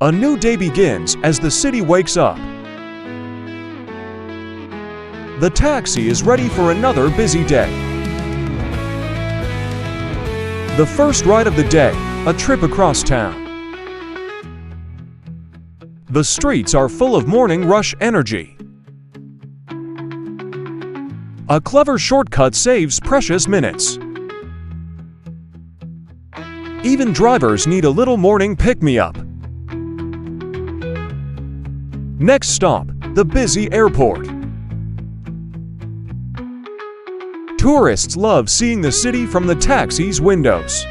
A new day begins as the city wakes up. The taxi is ready for another busy day. The first ride of the day, a trip across town. The streets are full of morning rush energy. A clever shortcut saves precious minutes. Even drivers need a little morning pick-me-up. Next stop, the busy airport. Tourists love seeing the city from the taxi's windows.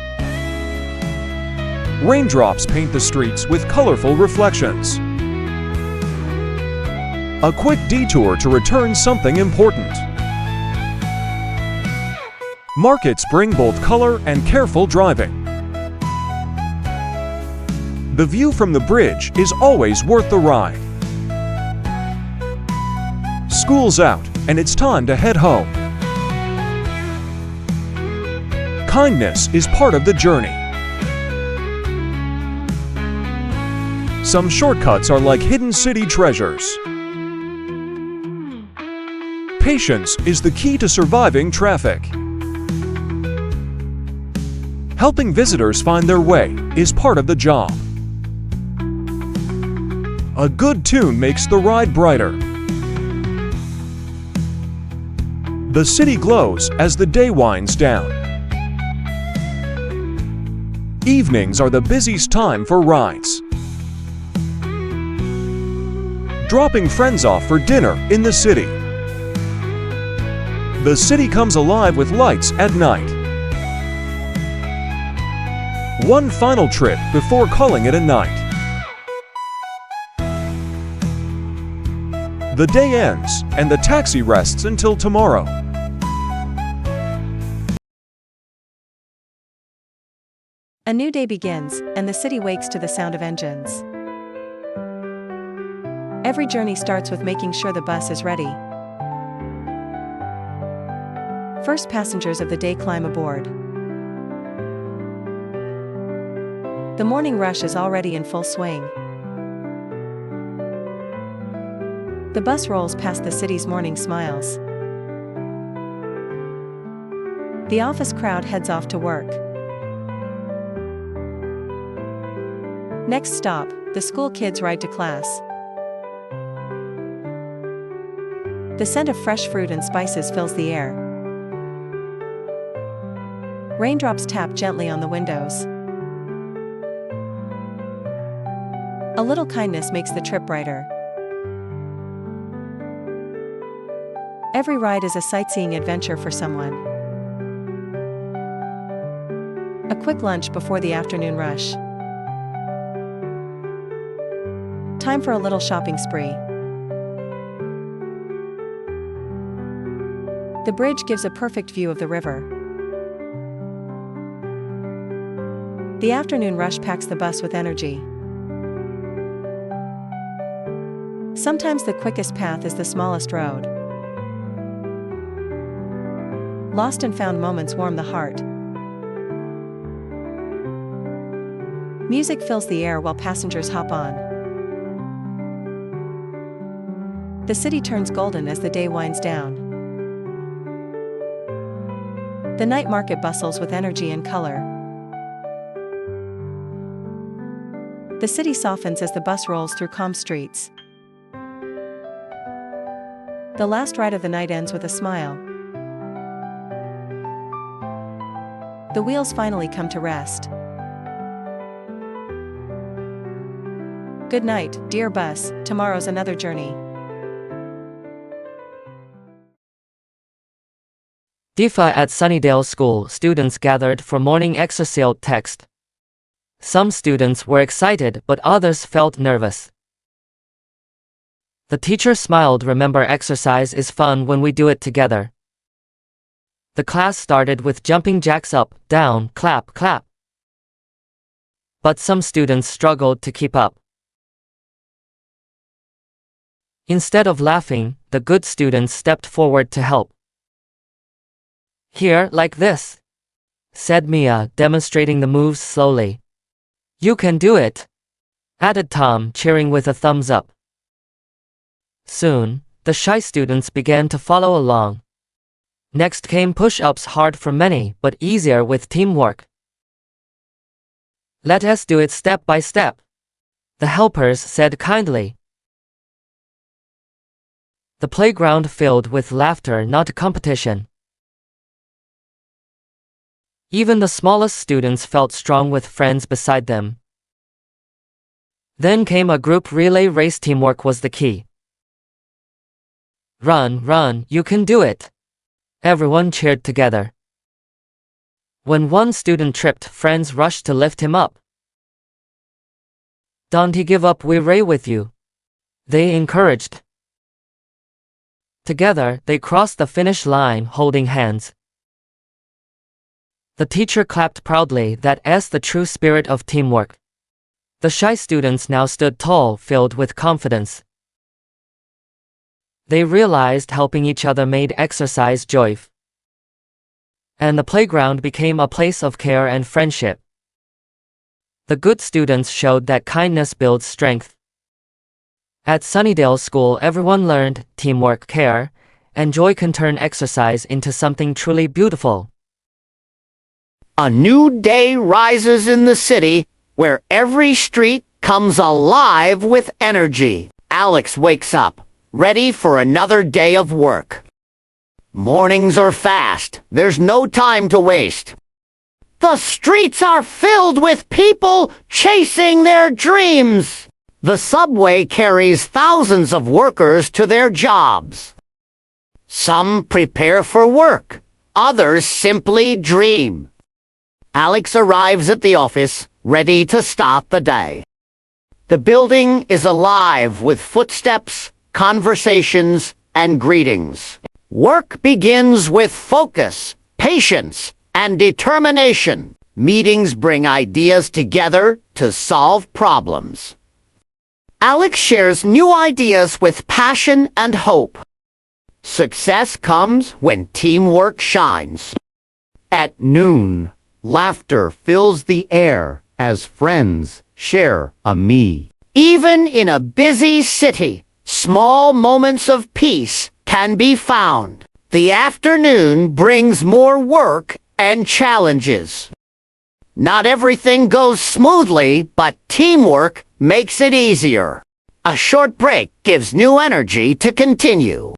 Raindrops paint the streets with colorful reflections. A quick detour to return something important. Markets bring both color and careful driving. The view from the bridge is always worth the ride. School's out, and it's time to head home. Kindness is part of the journey. Some shortcuts are like hidden city treasures. Patience is the key to surviving traffic. Helping visitors find their way is part of the job. A good tune makes the ride brighter. The city glows as the day winds down. Evenings are the busiest time for rides. Dropping friends off for dinner in the city. The city comes alive with lights at night. One final trip before calling it a night. The day ends, and the taxi rests until tomorrow. A new day begins, and the city wakes to the sound of engines. Every journey starts with making sure the bus is ready. First passengers of the day climb aboard. The morning rush is already in full swing. The bus rolls past the city's morning smiles. The office crowd heads off to work. Next stop, the school kids ride to class. The scent of fresh fruit and spices fills the air. Raindrops tap gently on the windows. A little kindness makes the trip brighter. Every ride is a sightseeing adventure for someone. A quick lunch before the afternoon rush. Time for a little shopping spree. The bridge gives a perfect view of the river. The afternoon rush packs the bus with energy. Sometimes the quickest path is the smallest road. Lost and found moments warm the heart. Music fills the air while passengers hop on. The city turns golden as the day winds down. The night market bustles with energy and color. The city softens as the bus rolls through calm streets. The last ride of the night ends with a smile. The wheels finally come to rest. Good night, dear bus, tomorrow's another journey. DeFi at Sunnydale School, students gathered for morning exercise text. Some students were excited, but others felt nervous. The teacher smiled. Remember, exercise is fun when we do it together. The class started with jumping jacks up, down, clap, clap. But some students struggled to keep up. Instead of laughing, the good students stepped forward to help. Here, like this, said Mia, demonstrating the moves slowly. You can do it. added Tom, cheering with a thumbs up. Soon, the shy students began to follow along. Next came push-ups, hard for many, but easier with teamwork. Let us do it step by step, the helpers said kindly. The playground filled with laughter, not competition. Even the smallest students felt strong with friends beside them. Then came a group relay race. Teamwork was the key. Run, run, you can do it! Everyone cheered together. When one student tripped, friends rushed to lift him up. Don't give up, we ray with you, they encouraged. Together, they crossed the finish line holding hands. The teacher clapped proudly. That's the true spirit of teamwork. The shy students now stood tall, filled with confidence. They realized helping each other made exercise joyful. And the playground became a place of care and friendship. The good students showed that kindness builds strength. At Sunnydale School, everyone learned teamwork, care, and joy can turn exercise into something truly beautiful. A new day rises in the city where every street comes alive with energy. Alex wakes up, ready for another day of work. Mornings are fast. There's no time to waste. The streets are filled with people chasing their dreams. The subway carries thousands of workers to their jobs. Some prepare for work. Others simply dream. Alex arrives at the office, ready to start the day. The building is alive with footsteps, conversations, and greetings. Work begins with focus, patience, and determination. Meetings bring ideas together to solve problems. Alex shares new ideas with passion and hope. Success comes when teamwork shines. At noon, laughter fills the air as friends share a meal. Even in a busy city, small moments of peace can be found. The afternoon brings more work and challenges. Not everything goes smoothly, but teamwork makes it easier. A short break gives new energy to continue.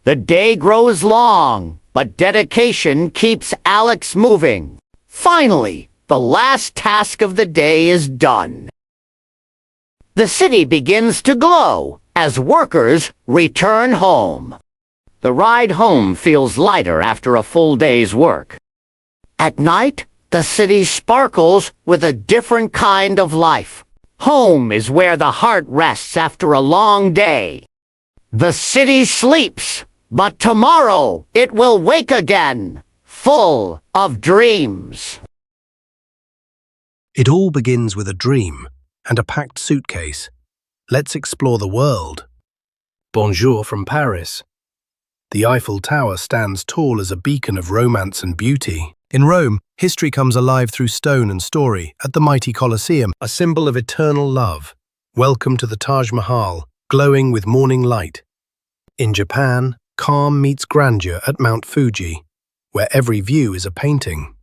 The day grows long, but dedication keeps Alex moving. Finally, the last task of the day is done. The city begins to glow as workers return home. The ride home feels lighter after a full day's work. At night, the city sparkles with a different kind of life. Home is where the heart rests after a long day. The city sleeps, but tomorrow it will wake again, full of dreams. It all begins with a dream and a packed suitcase. Let's explore the world. Bonjour from Paris. The Eiffel Tower stands tall as a beacon of romance and beauty. In Rome, history comes alive through stone and story at the mighty Colosseum, a symbol of eternal love. Welcome to the Taj Mahal, glowing with morning light. In Japan, calm meets grandeur at Mount Fuji, where every view is a painting.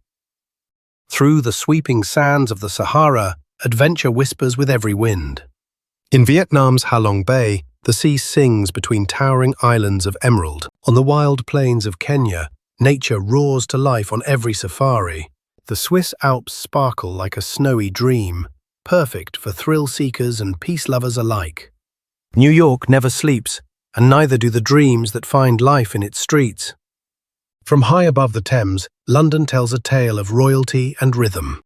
Through the sweeping sands of the Sahara, adventure whispers with every wind. In Vietnam's Halong Bay, the sea sings between towering islands of emerald. On the wild plains of Kenya, nature roars to life on every safari. The Swiss Alps sparkle like a snowy dream, perfect for thrill-seekers and peace-lovers alike. New York never sleeps, and neither do the dreams that find life in its streets. From high above the Thames, London tells a tale of royalty and rhythm.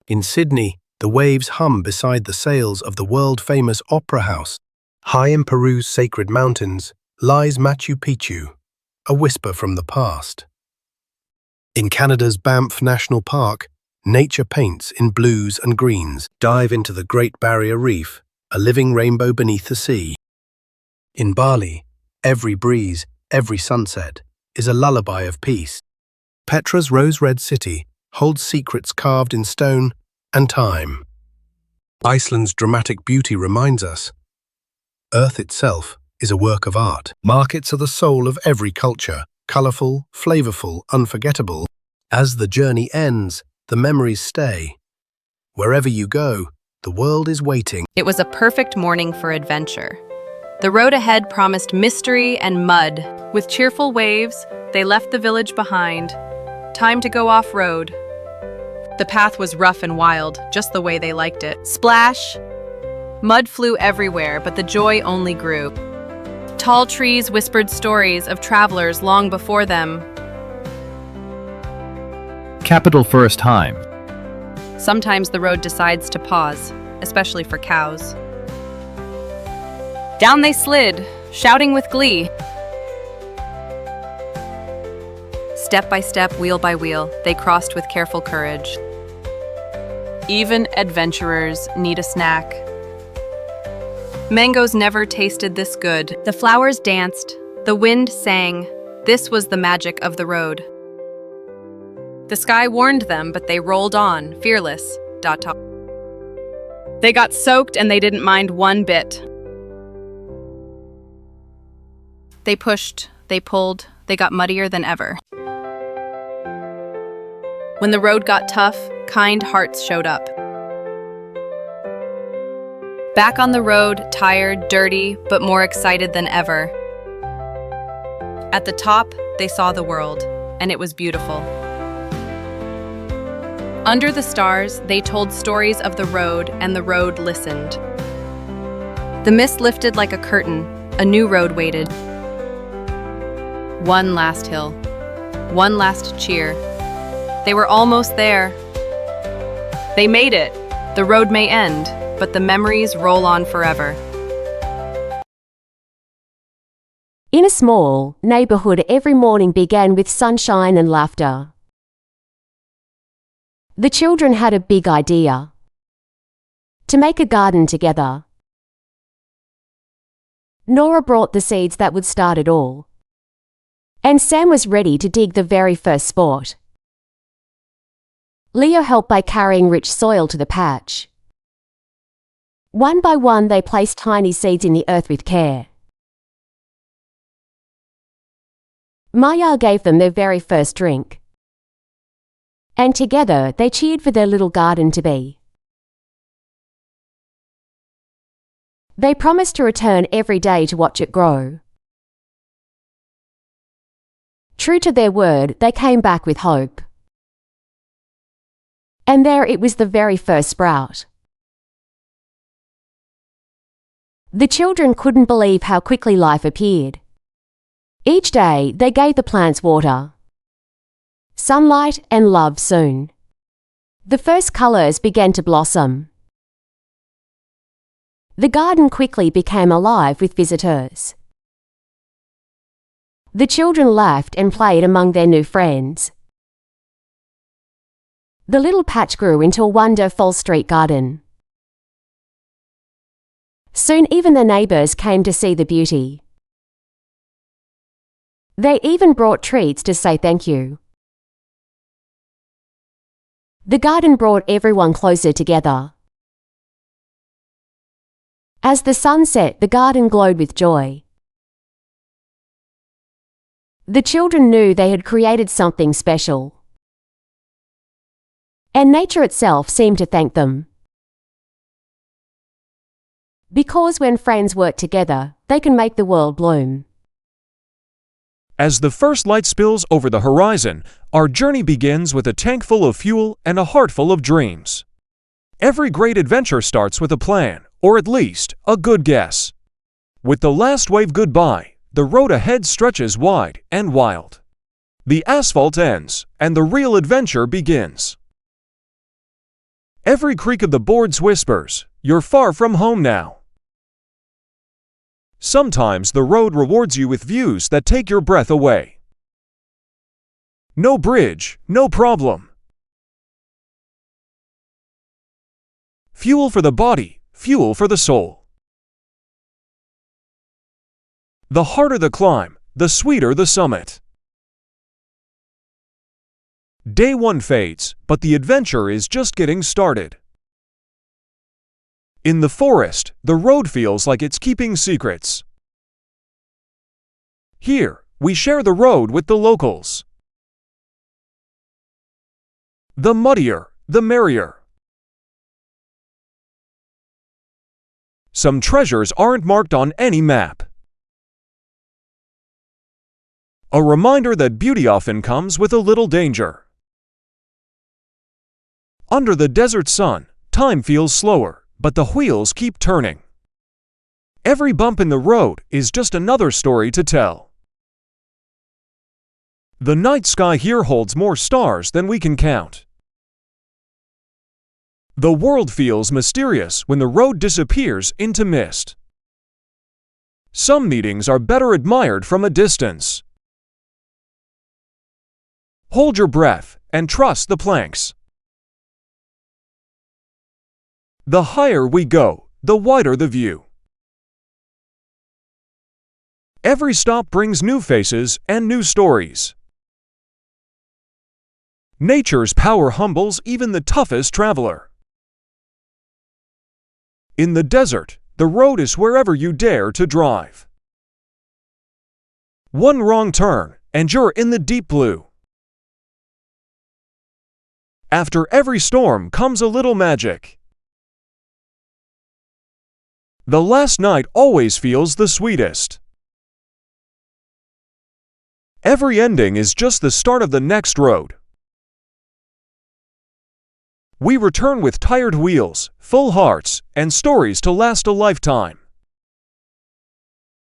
In Sydney, the waves hum beside the sails of the world-famous Opera House. High in Peru's sacred mountains lies Machu Picchu, a whisper from the past. In Canada's Banff National Park, nature paints in blues and greens. Dive into the Great Barrier Reef, a living rainbow beneath the sea. In Bali, every breeze, every sunset, is a lullaby of peace. Petra's rose-red city holds secrets carved in stone and time. Iceland's dramatic beauty reminds us, Earth itself is a work of art. Markets are the soul of every culture, colourful, flavourful, unforgettable. As the journey ends, the memories stay. Wherever you go, the world is waiting. It was a perfect morning for adventure. The road ahead promised mystery and mud. With cheerful waves, they left the village behind. Time to go off-road. The path was rough and wild, just the way they liked it. Splash! Mud flew everywhere, but the joy only grew. Tall trees whispered stories of travelers long before them. Capital first time. Sometimes the road decides to pause, especially for cows. Down they slid, shouting with glee. Step by step, wheel by wheel, they crossed with careful courage. Even adventurers need a snack. Mangoes never tasted this good. The flowers danced, the wind sang. This was the magic of the road. The sky warned them, but they rolled on, fearless. They got soaked and they didn't mind one bit. They pushed, they pulled, they got muddier than ever. When the road got tough, kind hearts showed up. Back on the road, tired, dirty, but more excited than ever. At the top, they saw the world, and it was beautiful. Under the stars, they told stories of the road, and the road listened. The mist lifted like a curtain, a new road waited. One last hill, one last cheer. They were almost there. They made it. The road may end, but the memories roll on forever. In a small neighborhood, every morning began with sunshine and laughter. The children had a big idea: to make a garden together. Nora brought the seeds that would start it all, and Sam was ready to dig the very first spot. Leo helped by carrying rich soil to the patch. One by one, they placed tiny seeds in the earth with care. Maya gave them their very first drink, and together they cheered for their little garden to be. They promised to return every day to watch it grow. True to their word, they came back with hope. And there it was, the very first sprout. The children couldn't believe how quickly life appeared. Each day they gave the plants water, sunlight and love. Soon the first colours began to blossom. The garden quickly became alive with visitors. The children laughed and played among their new friends. The little patch grew into a wonderful street garden. Soon even the neighbours came to see the beauty. They even brought treats to say thank you. The garden brought everyone closer together. As the sun set, the garden glowed with joy. The children knew they had created something special, and nature itself seemed to thank them. Because when friends work together, they can make the world bloom. As the first light spills over the horizon, our journey begins with a tank full of fuel and a heart full of dreams. Every great adventure starts with a plan, or at least a good guess. With the last wave goodbye, the road ahead stretches wide and wild. The asphalt ends, and the real adventure begins. Every creak of the boards whispers, "You're far from home now." Sometimes the road rewards you with views that take your breath away. No bridge, no problem. Fuel for the body, fuel for the soul. The harder the climb, the sweeter the summit. Day one fades, but the adventure is just getting started. In the forest, the road feels like it's keeping secrets. Here, we share the road with the locals. The muddier, the merrier. Some treasures aren't marked on any map. A reminder that beauty often comes with a little danger. Under the desert sun, time feels slower, but the wheels keep turning. Every bump in the road is just another story to tell. The night sky here holds more stars than we can count. The world feels mysterious when the road disappears into mist. Some meetings are better admired from a distance. Hold your breath and trust the planks. The higher we go, the wider the view. Every stop brings new faces and new stories. Nature's power humbles even the toughest traveler. In the desert, the road is wherever you dare to drive. One wrong turn, and you're in the deep blue. After every storm comes a little magic. The last night always feels the sweetest. Every ending is just the start of the next road. We return with tired wheels, full hearts, and stories to last a lifetime.